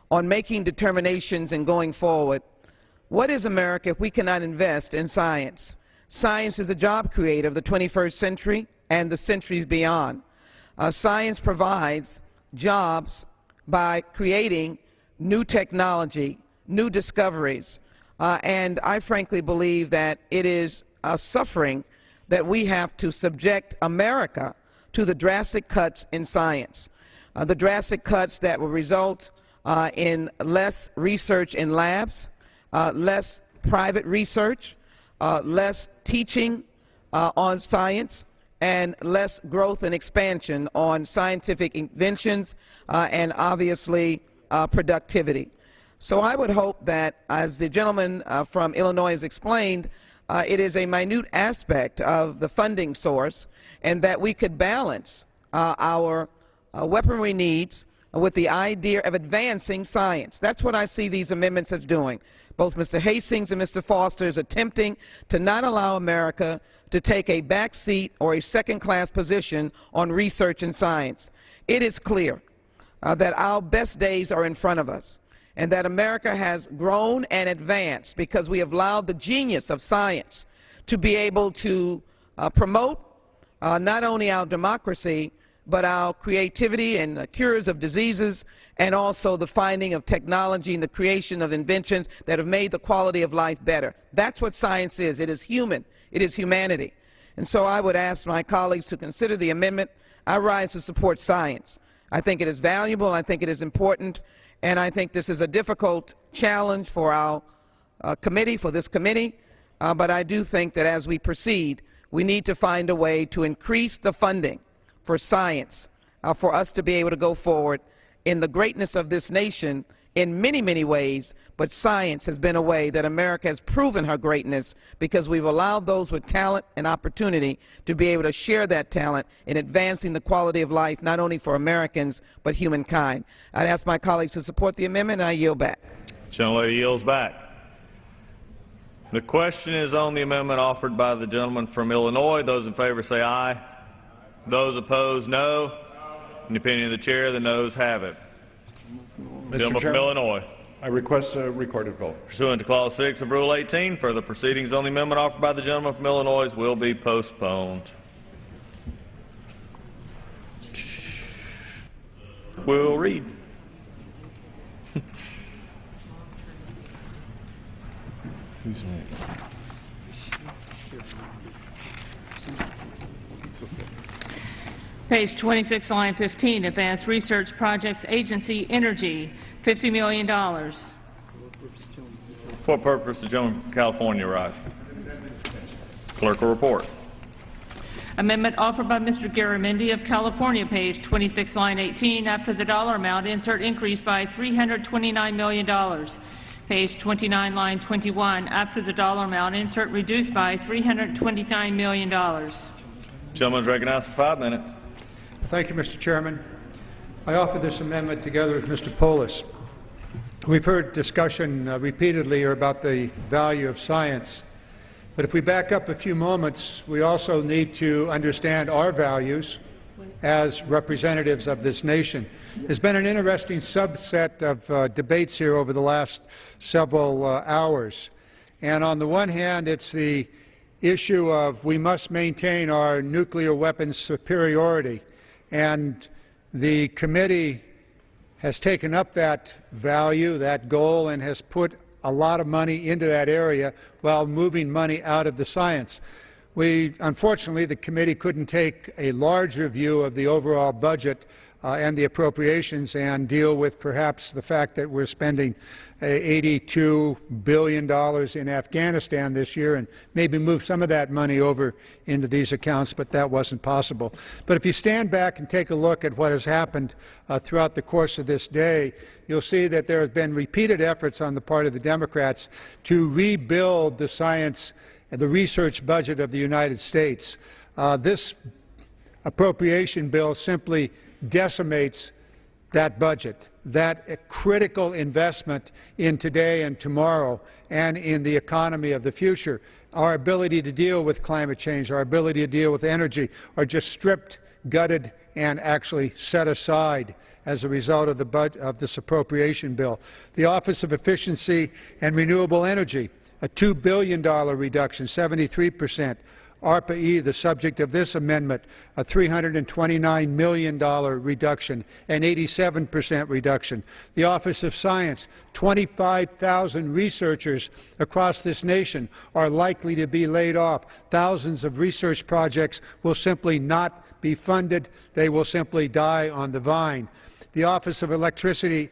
on making determinations and going forward, what is America if we cannot invest in science? Science is the job creator of the 21st century and the centuries beyond. Science provides jobs by creating new technology, new discoveries, and I frankly believe that it is suffering that we have to subject America to the drastic cuts in science, the drastic cuts that will result in less research in labs, less private research, less teaching on science, and less growth and expansion on scientific inventions and obviously productivity. So I would hope that, as the gentleman from Illinois has explained, it is a minute aspect of the funding source, and that we could balance our weaponry needs with the idea of advancing science. That's what I see these amendments as doing. Both Mr. Hastings and Mr. Foster is attempting to not allow America to take a back seat or a second-class position on research and science. It is clear that our best days are in front of us, and that America has grown and advanced because we have allowed the genius of science to be able to promote not only our democracy, but our creativity and the cures of diseases, and also the finding of technology and the creation of inventions that have made the quality of life better. That's what science is. It is human. It is humanity. And so I would ask my colleagues to consider the amendment. I rise to support science. I think it is valuable. I think it is important. And I think this is a difficult challenge for our committee, for this committee. But I do think that as we proceed, we need to find a way to increase the funding for science, for us to be able to go forward in the greatness of this nation in many, many ways, but science has been a way that America has proven her greatness because we've allowed those with talent and opportunity to be able to share that talent in advancing the quality of life not only for Americans but humankind. I'd ask my colleagues to support the amendment, and I yield back. Gentlelady yields back. The question is on the amendment offered by the gentleman from Illinois. Those in favor say aye. Those opposed, no. In the opinion of the chair, the noes have it. Gentleman from Illinois. I request a recorded vote. Pursuant to Clause 6 of Rule 18, further proceedings on the amendment offered by the gentleman from Illinois will be postponed. We'll read. Who's next? Page 26, line 15, Advanced Research Projects Agency, Energy, $50 million. For purpose, the gentleman from California rise. Clerk will report. Amendment offered by Mr. Garamendi of California, page 26, line 18. After the dollar amount, insert increase by $329 million. page 29, line 21. After the dollar amount, insert reduced by $329 million. Gentleman is recognized for 5 minutes. Thank you, Mr. Chairman. I offer this amendment together with Mr. Polis. We've heard discussion repeatedly about the value of science. But if we back up a few moments, we also need to understand our values as representatives of this nation. There's been an interesting subset of debates here over the last several hours. And on the one hand, it's the issue of we must maintain our nuclear weapons superiority. And the committee has taken up that value, that goal, and has put a lot of money into that area while moving money out of the science. Unfortunately, the committee couldn't take a larger view of the overall budget and the appropriations and deal with perhaps the fact that we're spending $82 billion in Afghanistan this year and maybe move some of that money over into these accounts, but that wasn't possible. But if you stand back and take a look at what has happened throughout the course of this day, you'll see that there have been repeated efforts on the part of the Democrats to rebuild the science and the research budget of the United States. This appropriation bill simply decimates that budget, that critical investment in today and tomorrow and in the economy of the future. Our ability to deal with climate change, our ability to deal with energy are just stripped, gutted, and actually set aside as a result of this appropriation bill. The Office of Efficiency and Renewable Energy, a $2 billion reduction, 73%. ARPA-E, the subject of this amendment, a $329 million reduction, an 87% reduction. The Office of Science, 25,000 researchers across this nation are likely to be laid off. Thousands of research projects will simply not be funded. They will simply die on the vine. The Office of Electricity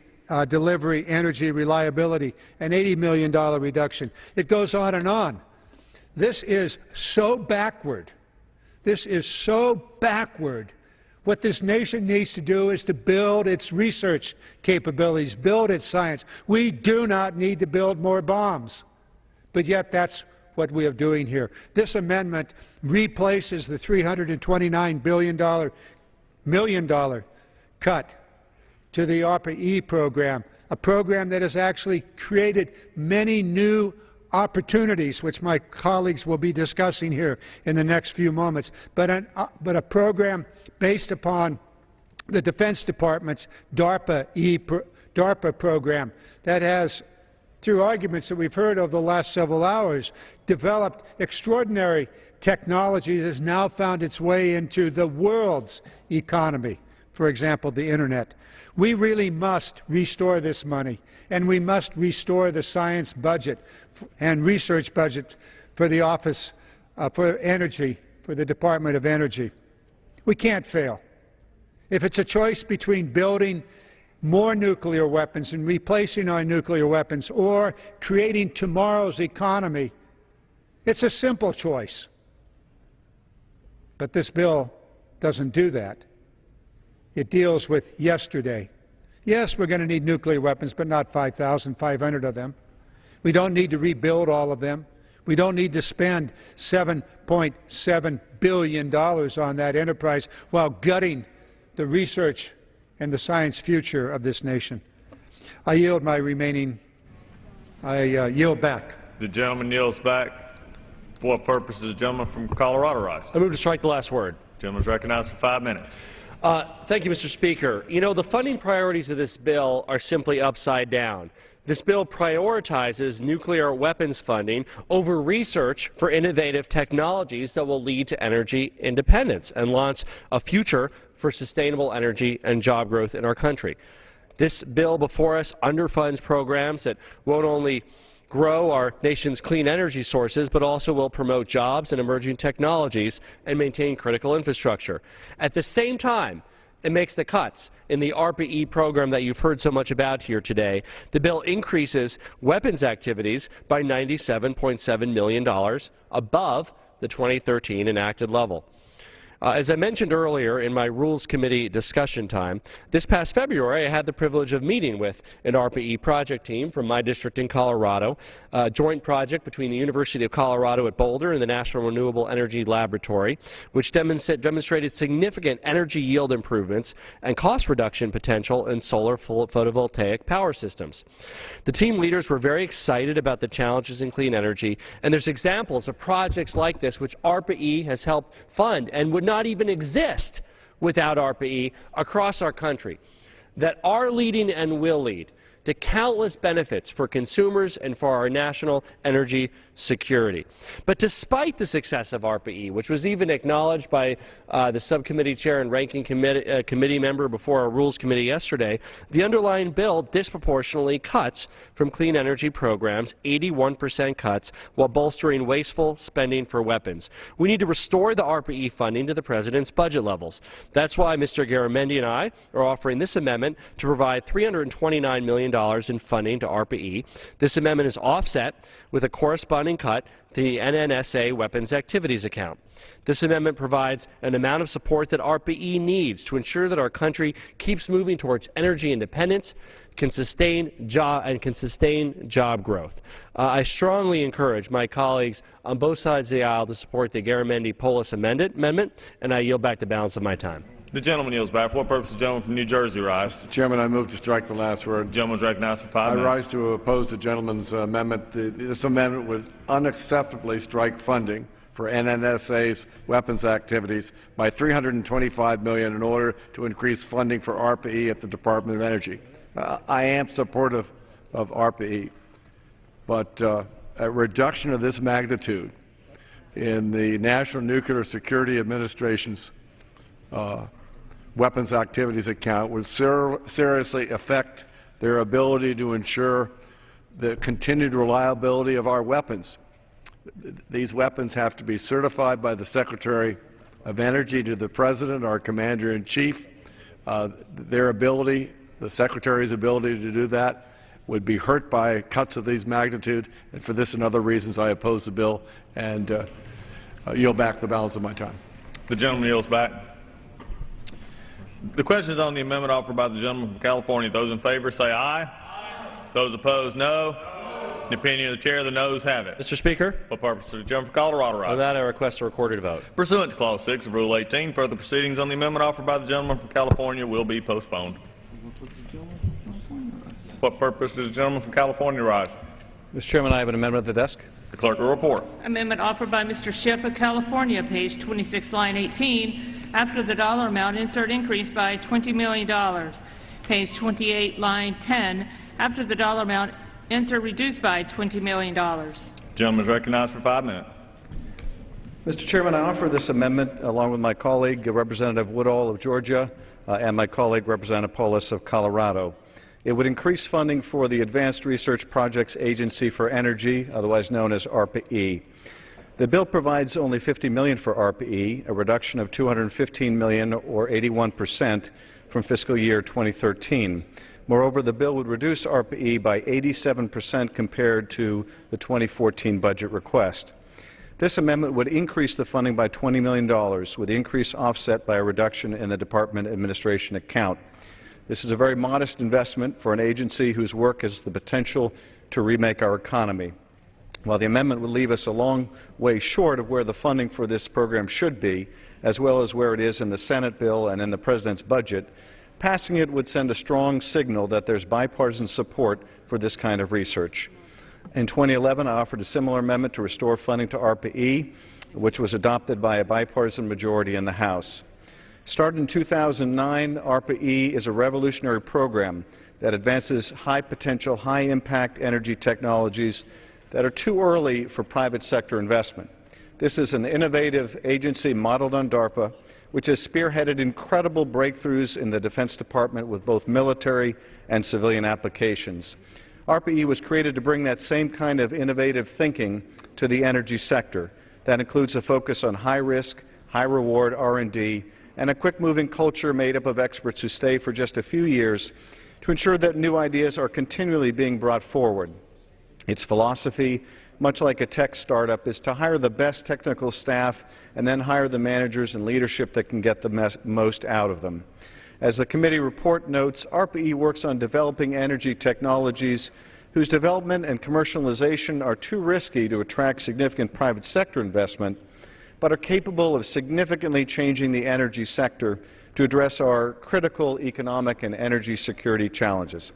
Delivery, Energy Reliability, an $80 million reduction. It goes on and on. This is so backward. This is so backward. What this nation needs to do is to build its research capabilities, build its science. We do not need to build more bombs. But yet that's what we are doing here. This amendment replaces the $329 million cut to the ARPA-E program, a program that has actually created many new opportunities, which my colleagues will be discussing here in the next few moments, but a program based upon the Defense Department's DARPA program that has, through arguments that we've heard over the last several hours, developed extraordinary technology that has now found its way into the world's economy, for example, the Internet. We really must restore this money, and we must restore the science budget and research budget for the Office for Energy, for the Department of Energy. We can't fail. If it's a choice between building more nuclear weapons and replacing our nuclear weapons or creating tomorrow's economy, it's a simple choice. But this bill doesn't do that. It deals with yesterday. Yes, we're going to need nuclear weapons, but not 5,500 of them. We don't need to rebuild all of them. We don't need to spend $7.7 billion on that enterprise while gutting the research and the science future of this nation. I yield my remaining, yield back. The gentleman yields back. For what purpose does the gentleman from Colorado rise? I move to strike the last word. The gentleman is recognized for 5 minutes. Thank you, Mr. Speaker. You know, the funding priorities of this bill are simply upside down. This bill prioritizes nuclear weapons funding over research for innovative technologies that will lead to energy independence and launch a future for sustainable energy and job growth in our country. This bill before us underfunds programs that won't only grow our nation's clean energy sources, but also will promote jobs and emerging technologies and maintain critical infrastructure. At the same time, it makes the cuts in the ARPA-E program that you've heard so much about here today. The bill increases weapons activities by $97.7 million above the 2013 enacted level. As I mentioned earlier in my Rules Committee discussion time, this past February I had the privilege of meeting with an ARPA-E project team from my district in Colorado, a joint project between the University of Colorado at Boulder and the National Renewable Energy Laboratory, which demonstrated significant energy yield improvements and cost reduction potential in solar photovoltaic power systems. The team leaders were very excited about the challenges in clean energy, and there's examples of projects like this which ARPA-E has helped fund and would not even exist without ARPA-E across our country, that are leading and will lead to countless benefits for consumers and for our national energy security. But despite the success of ARPA-E, which was even acknowledged by the subcommittee chair and ranking committee member before our Rules Committee yesterday, the underlying bill disproportionately cuts from clean energy programs, 81% cuts, while bolstering wasteful spending for weapons. We need to restore the ARPA-E funding to the President's budget levels. That's why Mr. Garamendi and I are offering this amendment to provide $329 million in funding to ARPA-E. This amendment is offset with a corresponding cut to the NNSA Weapons Activities account. This amendment provides an amount of support that ARPA-E needs to ensure that our country keeps moving towards energy independence, can sustain job growth. I strongly encourage my colleagues on both sides of the aisle to support the Garamendi-Polis amendment, and I yield back the balance of my time. The gentleman yields back. For what purpose does the gentleman from New Jersey rise? Mr. Chairman, I move to strike the last word. The gentleman is recognized for 5 minutes. I rise to oppose the gentleman's amendment. This amendment would unacceptably strike funding for NNSA's weapons activities by $325 million in order to increase funding for ARPA-E at the Department of Energy. I am supportive of ARPA-E, but a reduction of this magnitude in the National Nuclear Security Administration's weapons activities account would seriously affect their ability to ensure the continued reliability of our weapons. These weapons have to be certified by the Secretary of Energy to the President, our Commander-in-Chief. Their ability, the Secretary's ability to do that, would be hurt by cuts of these magnitude, and for this and other reasons I oppose the bill and yield back the balance of my time. The gentleman yields back. The question is on the amendment offered by the gentleman from California. Those in favor say aye. Aye. Those opposed, no. In the opinion of the chair, the noes have it. Mr. Speaker. For purpose of the gentleman from Colorado rise. On that, I request a recorded vote. Pursuant to Clause 6 of Rule 18, further proceedings on the amendment offered by the gentleman from California will be postponed. What purpose does the gentleman from California rise? Mr. Chairman, I have an amendment at the desk. The clerk will report. Amendment offered by Mr. Schiff of California, page 26, line 18. After the dollar amount, insert increase by $20 million. Page 28, line 10. After the dollar amount, insert reduced by $20 million. Gentleman is recognized for 5 minutes. Mr. Chairman, I offer this amendment along with my colleague, Representative Woodall of Georgia, and my colleague, Representative Polis of Colorado. It would increase funding for the Advanced Research Projects Agency for Energy, otherwise known as ARPA-E. The bill provides only $50 million for ARPA-E, a reduction of $215 million or 81% from fiscal year 2013. Moreover, the bill would reduce ARPA-E by 87% compared to the 2014 budget request. This amendment would increase the funding by $20 million, with the increase offset by a reduction in the Department Administration account. This is a very modest investment for an agency whose work has the potential to remake our economy. While the amendment would leave us a long way short of where the funding for this program should be, as well as where it is in the Senate bill and in the President's budget, passing it would send a strong signal that there's bipartisan support for this kind of research. In 2011, I offered a similar amendment to restore funding to ARPA-E, which was adopted by a bipartisan majority in the House. Started in 2009, ARPA-E is a revolutionary program that advances high-potential, high-impact energy technologies that are too early for private sector investment. This is an innovative agency modeled on DARPA, which has spearheaded incredible breakthroughs in the Defense Department with both military and civilian applications. ARPA-E was created to bring that same kind of innovative thinking to the energy sector. That includes a focus on high-risk, high-reward R&D, and a quick-moving culture made up of experts who stay for just a few years to ensure that new ideas are continually being brought forward. Its philosophy much like a tech startup, is to hire the best technical staff and then hire the managers and leadership that can get the most out of them. As the committee report notes, ARPA-E works on developing energy technologies whose development and commercialization are too risky to attract significant private sector investment, but are capable of significantly changing the energy sector to address our critical economic and energy security challenges.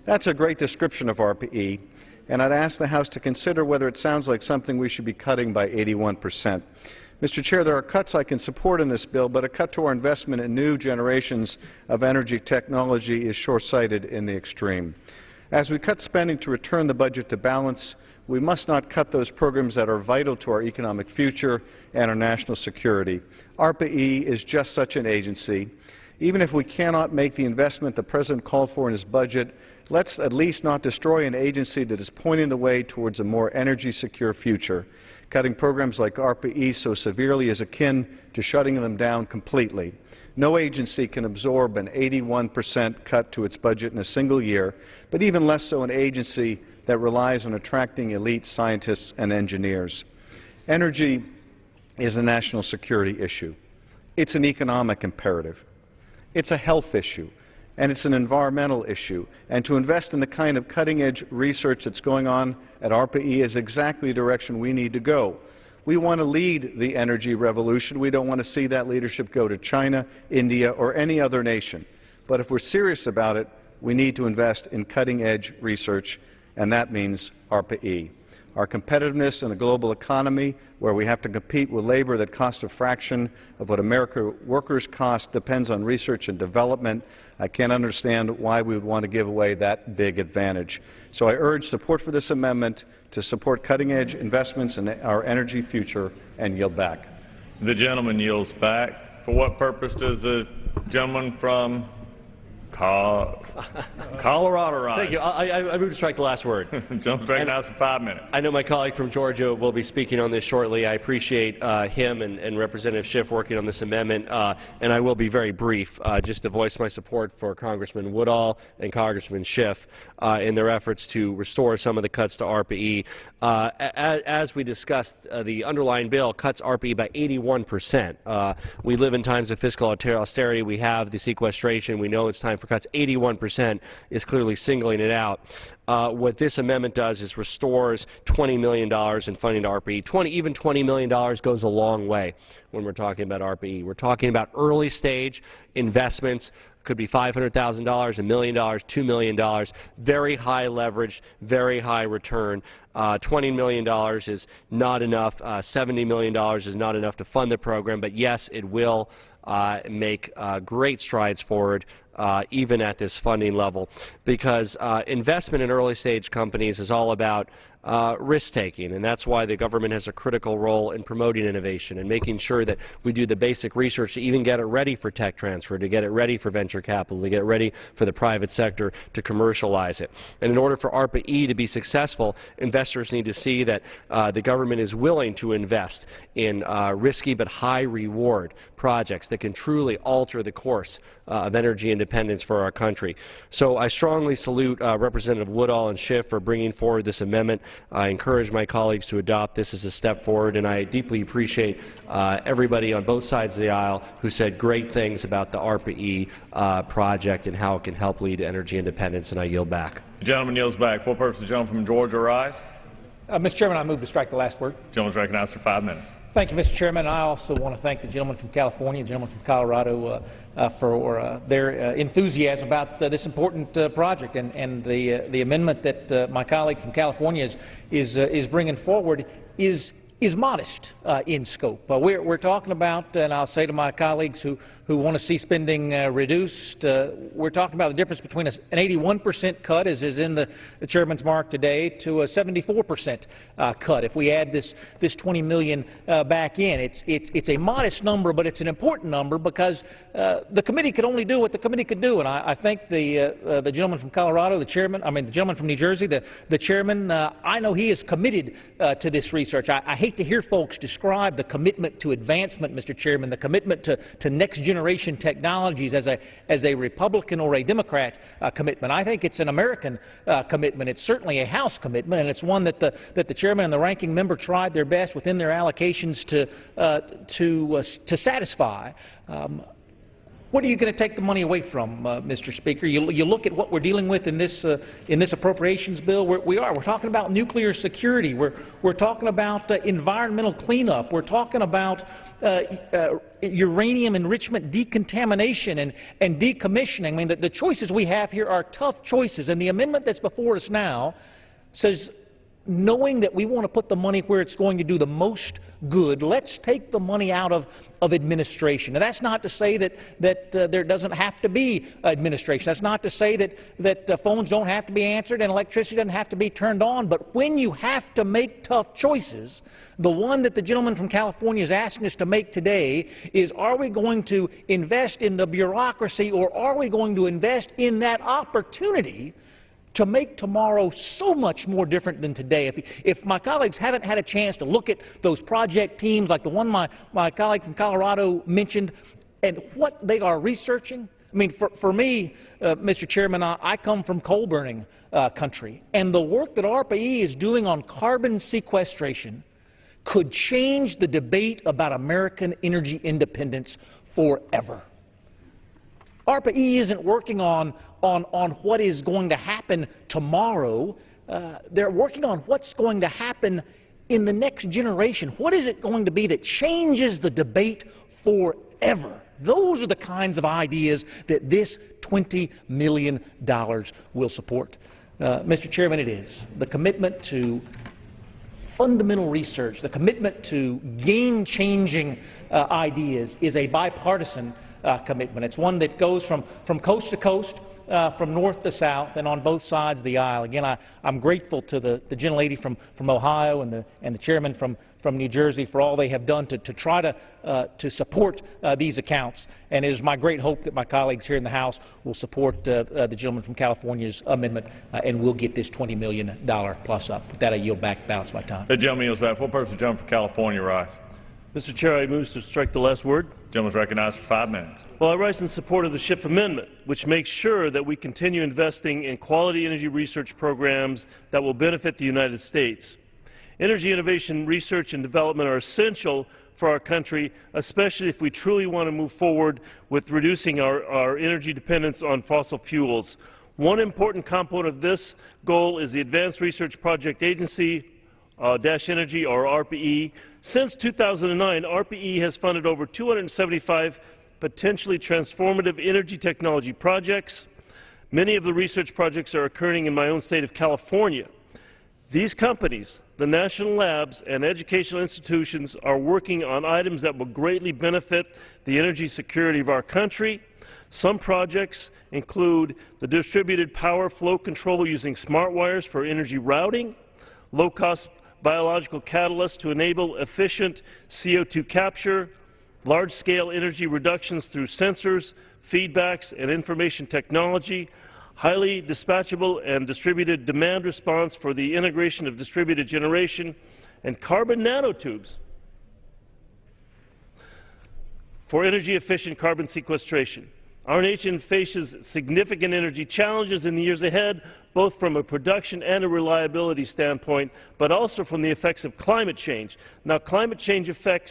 That's a great description of ARPA-E, and I'd ask the House to consider whether it sounds like something we should be cutting by 81%. Mr. Chair, there are cuts I can support in this bill, but a cut to our investment in new generations of energy technology is short-sighted in the extreme. As we cut spending to return the budget to balance, we must not cut those programs that are vital to our economic future and our national security. ARPA-E is just such an agency. Even if we cannot make the investment the President called for in his budget, let's at least not destroy an agency that is pointing the way towards a more energy-secure future. Cutting programs like ARPA-E so severely is akin to shutting them down completely. No agency can absorb an 81% cut to its budget in a single year, but even less so an agency that relies on attracting elite scientists and engineers. Energy is a national security issue. It's an economic imperative. It's a health issue, and it's an environmental issue. And to invest in the kind of cutting-edge research that's going on at ARPA-E is exactly the direction we need to go. We want to lead the energy revolution. We don't want to see that leadership go to China, India, or any other nation. But if we're serious about it, we need to invest in cutting-edge research, and that means ARPA-E. Our competitiveness in a global economy where we have to compete with labor that costs a fraction of what American workers cost depends on research and development. I can't understand why we would want to give away that big advantage. So I urge support for this amendment to support cutting-edge investments in our energy future and yield back. The gentleman yields back. For what purpose does the gentleman from Colorado rise? Thank you. I move to strike the last word. Gentleman's recognized for 5 minutes. I know my colleague from Georgia will be speaking on this shortly. I appreciate him and Representative Schiff working on this amendment, and I will be very brief just to voice my support for Congressman Woodall and Congressman Schiff in their efforts to restore some of the cuts to ARPA-E. As we discussed, the underlying bill cuts ARPA-E by 81%. We live in times of fiscal austerity. We have the sequestration. We know it's time for cuts. 81% is clearly singling it out. What this amendment does is restores $20 million in funding to ARPA-E. Even $20 million goes a long way when we're talking about ARPA-E. We're talking about early stage investments. Could be $500,000, $1 million, $2 million. Very high leverage, very high return. $20 million is not enough. $70 million is not enough to fund the program, but yes, it will make great strides forward even at this funding level, because investment in early stage companies is all about risk-taking, and that's why the government has a critical role in promoting innovation and making sure that we do the basic research to even get it ready for tech transfer, to get it ready for venture capital, to get it ready for the private sector to commercialize it. And in order for ARPA-E to be successful, investors need to see that the government is willing to invest in risky but high-reward projects that can truly alter the course of energy independence for our country. So I strongly salute Representative Woodall and Schiff for bringing forward this amendment. I encourage my colleagues to adopt this as a step forward, and I deeply appreciate everybody on both sides of the aisle who said great things about the ARPA-E project and how it can help lead to energy independence, and I yield back. The gentleman yields back. For purpose, the gentleman from Georgia rise. Mr. Chairman, I move to strike the last word. The gentleman is recognized for 5 minutes. Thank you, Mr. Chairman. I also want to thank the gentleman from California, the gentleman from Colorado for their enthusiasm about this important project, and the amendment that my colleague from California is bringing forward is modest in scope. We're talking about, and I'll say to my colleagues who want to see spending reduced, we're talking about the difference between an 81% cut, as is in the chairman's mark today, to a 74% cut. If we add this $20 million back in, it's a modest number, but it's an important number because the committee could only do what the committee could do. And I think the gentleman from Colorado, the gentleman from New Jersey, the chairman, I know he is committed to this research. I hate hate to hear folks describe the commitment to advancement, Mr. Chairman, the commitment to next-generation technologies as a Republican or a Democrat commitment. I think it's an American commitment. It's certainly a House commitment, and it's one that the Chairman and the Ranking Member tried their best within their allocations to satisfy. What are you going to take the money away from, Mr. Speaker? You look at what we're dealing with in this appropriations bill. We're talking about nuclear security. We're talking about environmental cleanup. We're talking about uranium enrichment decontamination and decommissioning. I mean, the choices we have here are tough choices, and the amendment that's before us now says, knowing that we want to put the money where it's going to do the most good, let's take the money out of administration. And that's not to say that there doesn't have to be administration. That's not to say that phones don't have to be answered and electricity doesn't have to be turned on. But when you have to make tough choices, the one that the gentleman from California is asking us to make today is, are we going to invest in the bureaucracy, or are we going to invest in that opportunity to make tomorrow so much more different than today? If my colleagues haven't had a chance to look at those project teams like the one my colleague from Colorado mentioned and what they are researching, I mean, for me, Mr. Chairman, I come from coal-burning country, and the work that ARPA-E is doing on carbon sequestration could change the debate about American energy independence forever. ARPA-E isn't working on what is going to happen tomorrow. They're working on what's going to happen in the next generation. What is it going to be that changes the debate forever? Those are the kinds of ideas that this $20 million will support. Mr. Chairman, it is the commitment to fundamental research, the commitment to game-changing ideas is a bipartisan commitment. It's one that goes from coast to coast, from north to south, and on both sides of the aisle. Again, I'm grateful to the gentlelady from Ohio and the chairman from New Jersey for all they have done to try to support these accounts. And it is my great hope that my colleagues here in the House will support the gentleman from California's amendment, and we'll get this $20 million plus up. With that, I yield back the balance of my time. The gentleman yields back. Full purpose, the gentleman from California, rise. Mr. Chair, I move to strike the last word. The gentleman is recognized for 5 minutes. Well, I rise in support of the Schiff Amendment, which makes sure that we continue investing in quality energy research programs that will benefit the United States. Energy innovation, research, and development are essential for our country, especially if we truly want to move forward with reducing our energy dependence on fossil fuels. One important component of this goal is the Advanced Research Project Agency, Energy, or ARPA-E. Since 2009, ARPA-E has funded over 275 potentially transformative energy technology projects. Many of the research projects are occurring in my own state of California. These companies, the national labs and educational institutions, are working on items that will greatly benefit the energy security of our country. Some projects include the distributed power flow control using smart wires for energy routing, low-cost biological catalysts to enable efficient CO2 capture, large-scale energy reductions through sensors, feedbacks, and information technology, highly dispatchable and distributed demand response for the integration of distributed generation, and carbon nanotubes for energy-efficient carbon sequestration. Our nation faces significant energy challenges in the years ahead, both from a production and a reliability standpoint, but also from the effects of climate change. Now, climate change effects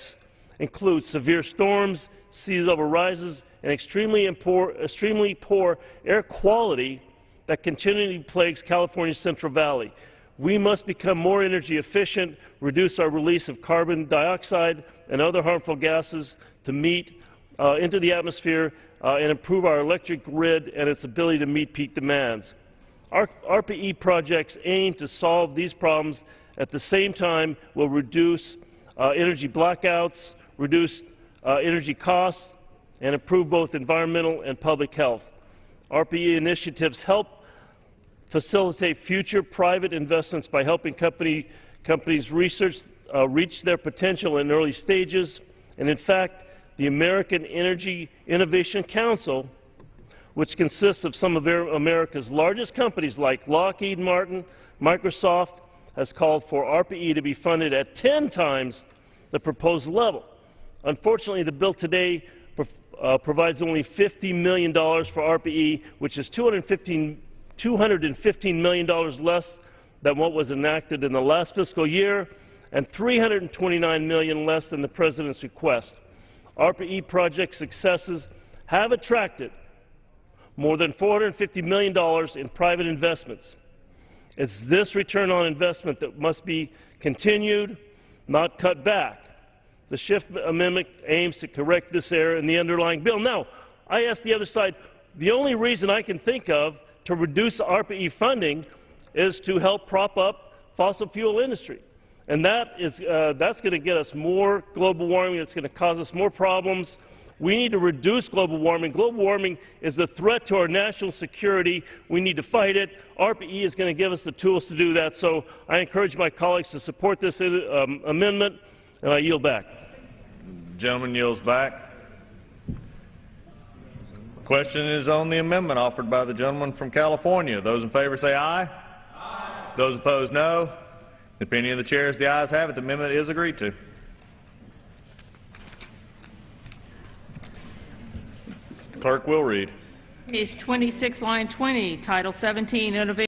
include severe storms, sea level rises, and extremely poor air quality that continually plagues California's Central Valley. We must become more energy efficient, reduce our release of carbon dioxide and other harmful gases to meet into the atmosphere and improve our electric grid and its ability to meet peak demands. Our ARPA-E projects aim to solve these problems. At the same time, will reduce energy blackouts, reduce energy costs, and improve both environmental and public health. ARPA-E initiatives help facilitate future private investments by helping companies reach their potential in early stages. And in fact, the American Energy Innovation Council, which consists of some of America's largest companies like Lockheed Martin, Microsoft, has called for RPE to be funded at 10 times the proposed level. Unfortunately, the bill today provides only $50 million for RPE, which is $215 million less than what was enacted in the last fiscal year and $329 million less than the President's request. RPE project successes have attracted more than $450 million in private investments. It's this return on investment that must be continued, not cut back. The Schiff Amendment aims to correct this error in the underlying bill. Now, I ask the other side, the only reason I can think of to reduce RPE funding is to help prop up fossil fuel industry. And that's going to get us more global warming. It's going to cause us more problems. We need to reduce global warming. Global warming is a threat to our national security. We need to fight it. RPE is going to give us the tools to do that. So I encourage my colleagues to support this amendment, and I yield back. The gentleman yields back. The question is on the amendment offered by the gentleman from California. Those in favor say aye. Aye. Those opposed, no. The opinion of the chair is the ayes have it. The amendment is agreed to. Clerk will read. Page 26, line 20, Title 17, Innovation.